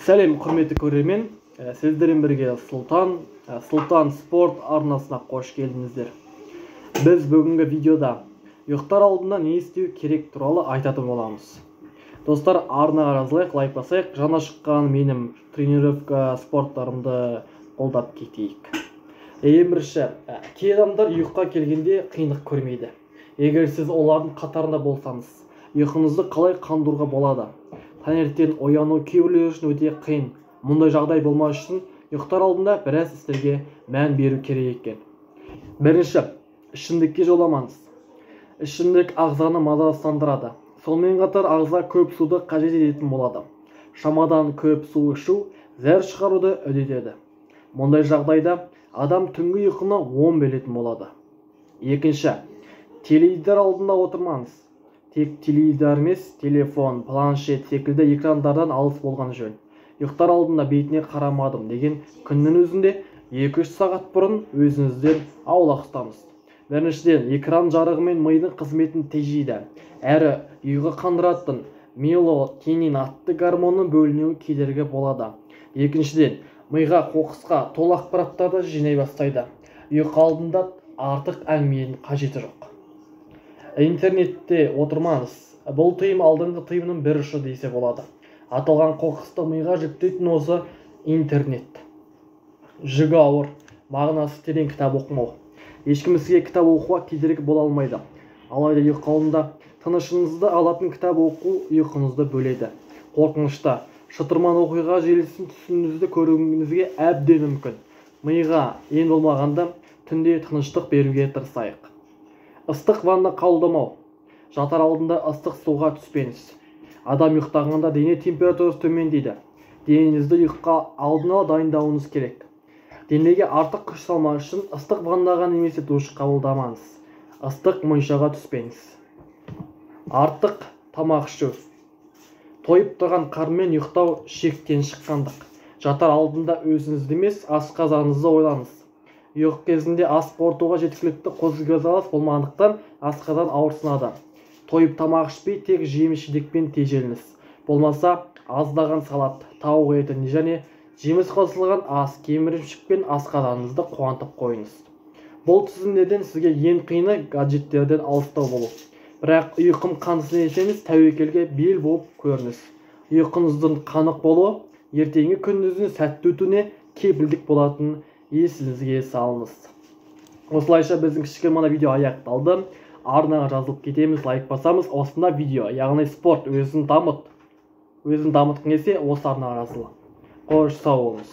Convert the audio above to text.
Сәлем, құрметті көрермен. Сіздермен бірге Сұлтан спорт арнасына қош келдіңіздер. Біз бүгінгі видеода ұйықтар алдында не істеу керек туралы айтатын боламыз. Достар, арнаға жазылайық, лайк басайық. Жаңа шыққан менің тренировка спорттарымды қолдап кетейік. Ең бірінші, кей адамдар ұйыққа келгенде қиындық көрмейді. Егер сіз олардың қатарында болсаңыз, ұйқыңызды қалай қандыруға болады? Таңертең ояну кейбіреулер үшін өте қиын. Мұндай жағдай болмас үшін ұйықтар алдында біраз істерге мән беру керек екен. Бірінші, ішімдікке жоламаңыз. Ішімдік ағзаны мазасыздандырады. Сонымен қатар ағза көп суды қажет ететін болады. Шамадан көп су ішу зәр шығаруды үдетеді. Мұндай жағдайда адам түнгі ұйқыны оң бөлетін болады. Екінші, теледидар алдында отырмаңыз. Тек теледидар емес, телефон, планшет секілді экрандардан алыс болған жөн. Ұйықтар алдында бетіне қарамадым деген күннің өзінде 2-3 сағат бұрын өзіңізден аулақ ұстаңыз. Біріншіден, экран жарығымен мидың қызметін тежейді. Әрі ұйқы қандыратын мелатонин атты гормонның бөлінуі кедергі болады. Екіншіден, миға қоқысқа толы ақпараттарды жинай бастайды. Ұйқы алдында артық әңгіменің қажеті жоқ. Интернетте отырмаңыз. Бұл тыйым алдыңғы тыйымның бір ұшы десе болады. Аталған қоқысты миға жүктейтін осы интернет. Жүгі ауыр, мағынасы терең кітап оқымау. Ешкім сізге кітап оқуға кедергі бола алмайды. Алайда ұйқы алдында тынышыңызды алатын кітап оқу ұйқыңызды бөледі. Қорқынышта шытырман оқиға желісін түсіңізді көруіңізге әбден мүмкін. Миға ең болмағанда түнде тыныштық беруге тырысайық. Ыстық ванна қабылдамау. Жатар алдында ыстық суға түспеңіз. Адам ұйықтағанда дене температурасы төмендейді. Денеңізді ұйқыға алдын ала дайындауыңыз керек. Денеге артық күш салмау үшін ыстық ваннаға немесе душ қабылдамаңыз. Ыстық моншаға түспеңіз. Артық тамақ ішу. Тойып тұрған қарынмен ұйықтау шектен шыққандық. Жатар алдында өзіңізді емес, асқазаныңызды ойлаңыз. Ұйқы кезінде ас қорытуға жеткілікті қозғалыс болмағандықтан асқазан ауырсынады. Тойып тамақ ішпей, тек жеміс-жидекпен тежеліңіз. Болмаса, аздаған салат, тауық етін және жеміс қосылған ас кемірімшікпен асқазаныңызды қуантып қойыңыз. Бұл тізімдерден сізге ең қиыны гаджеттерден алыстау болу. Бірақ ұйқым қансыз десеңіз, тәуекелге бел болып көріңіз. Ұйқыңыздың қанық болуы ертеңгі күніңіздің сәтті өтуіне кепілдік болатынын есіңізге салыңыз. Осылайша біздің кішігірім видео аяқталды. Арнаға жазылып кетеміз, лайк басамыз. Осында видео, яғни спорт өзін дамытқың келсе, осы арнаға жазылыңыз. Қош сау болыңыз.